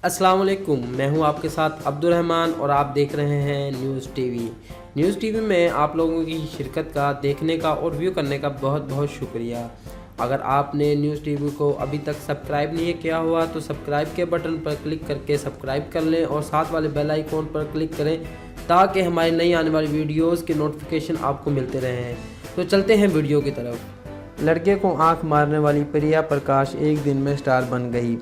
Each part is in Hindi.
अस्सलाम वालेकुम, मैं हूं आपके साथ अब्दुल रहमान और आप देख रहे हैं न्यूज़ टीवी। न्यूज़ टीवी में आप लोगों की शिरकत का, देखने का और व्यू करने का बहुत बहुत शुक्रिया। अगर आपने न्यूज़ टीवी को अभी तक सब्सक्राइब नहीं किया हुआ तो सब्सक्राइब के बटन पर क्लिक करके सब्सक्राइब कर लें और साथ वाले बेल आइकॉन पर क्लिक करें ताकि हमारी नई आने वाली वीडियोज़ के नोटिफिकेशन आपको मिलते रहें। तो चलते हैं वीडियो की तरफ। लड़के को आँख मारने वाली प्रिया प्रकाश एक दिन में स्टार बन गई।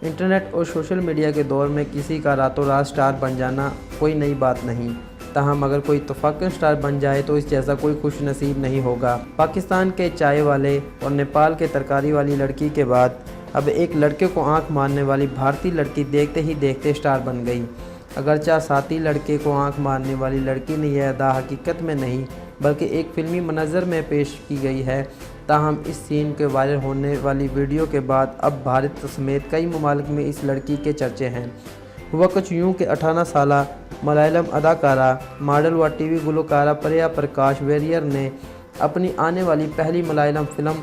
इंटरनेट और सोशल मीडिया के दौर में किसी का रातों रात स्टार बन जाना कोई नई बात नहीं। ताहम अगर कोई इत्तफाकन स्टार बन जाए तो इस जैसा कोई खुश नसीब नहीं होगा। पाकिस्तान के चाय वाले और नेपाल के तरकारी वाली लड़की के बाद अब एक लड़के को आंख मारने वाली भारतीय लड़की देखते ही देखते स्टार बन गई। अगरचा साथी लड़के को आंख मारने वाली लड़की ने यह अदा हकीकत में नहीं बल्कि एक फिल्मी मंजर में पेश की गई है। ताहम इस सीन के वायरल होने वाली वीडियो के बाद अब भारत समेत कई ममालिक में इस लड़की के चर्चे हैं। हुआ कुछ यूँ कि 18 साला मलयालम अदाकारा, मॉडल व टीवी गुलकारा प्रिया प्रकाश वेरियर ने अपनी आने वाली पहली मलयालम फिल्म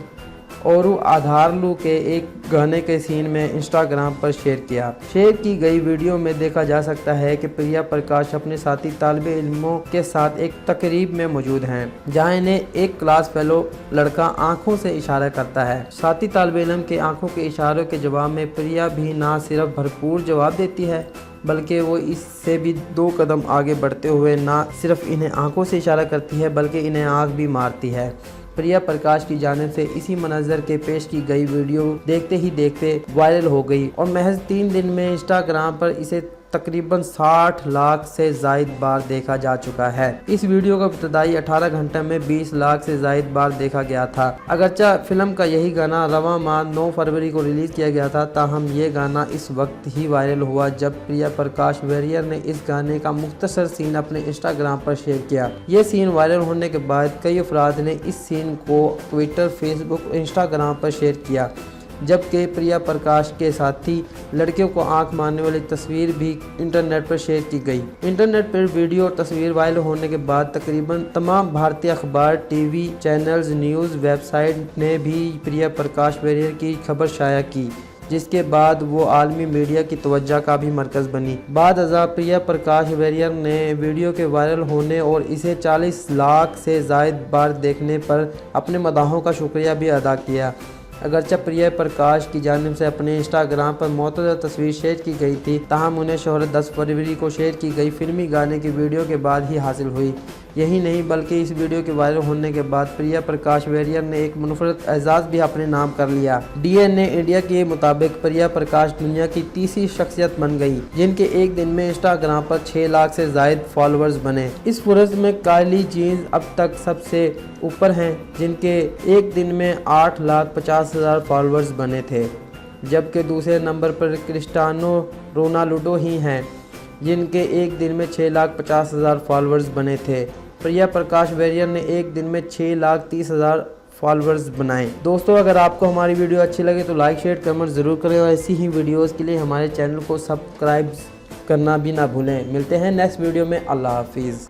ओरू आधारलू के एक गाने के सीन में इंस्टाग्राम पर शेयर की गई वीडियो में देखा जा सकता है कि प्रिया प्रकाश अपने साथी तालिबे इल्मों के साथ एक तकरीब में मौजूद हैं, जहां इन्हें एक क्लास फेलो लड़का आंखों से इशारा करता है। साथी तालिबे इल्म के आंखों के इशारों के जवाब में प्रिया भी ना सिर्फ भरपूर जवाब देती है बल्कि वो इससे भी 2 कदम आगे बढ़ते हुए ना सिर्फ इन्हें आंखों से इशारा करती है बल्कि इन्हें आंख भी मारती है। प्रिया प्रकाश की जानिब से इसी मंजर के पेश की गई वीडियो देखते ही देखते वायरल हो गई और महज 3 दिन में इंस्टाग्राम पर इसे तकरीबन 60 लाख से जायद बार देखा जा चुका है। इस वीडियो को इब्तदाई 18 घंटे में 20 लाख से जायद बार देखा गया था। अगरचा फिल्म का यही गाना रवां माह 9 फरवरी को रिलीज किया गया था, ताहम ये गाना इस वक्त ही वायरल हुआ जब प्रिया प्रकाश वेरियर ने इस गाने का मुख्तसर सीन अपने इंस्टाग्राम पर शेयर किया। ये सीन वायरल होने के बाद कई अफराद ने इस सीन को ट्विटर, फेसबुक और इंस्टाग्राम पर शेयर किया, जबकि प्रिया प्रकाश के साथी लड़कियों को आंख मारने वाली तस्वीर भी इंटरनेट पर शेयर की गई। इंटरनेट पर वीडियो और तस्वीर वायरल होने के बाद तकरीबन तमाम भारतीय अखबार, टीवी चैनल्स, न्यूज़ वेबसाइट ने भी प्रिया प्रकाश वेरियर की खबर शाया की, जिसके बाद वो आलमी मीडिया की तवज्जो का भी मरकज़ बनी। बाद अज़ा प्रिया प्रकाश वेरियर ने वीडियो के वायरल होने और इसे 40 लाख से ज़ायद बार देखने पर अपने मदाहों का शुक्रिया भी अदा किया। अगरचे प्रिया प्रकाश की जानिब से अपने इंस्टाग्राम पर मुतअद्दिद तस्वीर शेयर की गई थी, ताहम उन्हें शोहरत 10 फरवरी को शेयर की गई फिल्मी गाने की वीडियो के बाद ही हासिल हुई। यही नहीं बल्कि इस वीडियो के वायरल होने के बाद प्रिया प्रकाश वेरियर ने एक मुनफरद एजाज़ भी अपने नाम कर लिया। DNA इंडिया के मुताबिक प्रिया प्रकाश दुनिया की तीसरी शख्सियत बन गई जिनके एक दिन में इंस्टाग्राम पर 6 लाख से जायद फॉलोअर्स बने। इस फुरस में काइली जेनर अब तक सबसे ऊपर हैं, जिनके एक दिन में 8,50,000 फॉलोअर्स बने थे, जबकि दूसरे नंबर पर क्रिस्टियानो रोनाल्डो ही हैं जिनके एक दिन में 6,50,000 फॉलोअर्स बने थे। प्रिया प्रकाश वेरियर ने एक दिन में 6,30,000 फॉलोअर्स बनाए। दोस्तों, अगर आपको हमारी वीडियो अच्छी लगे तो लाइक शेयर कमेंट ज़रूर करें और ऐसी ही वीडियोस के लिए हमारे चैनल को सब्सक्राइब करना भी ना भूलें। मिलते हैं नेक्स्ट वीडियो में। अल्लाह हाफिज़।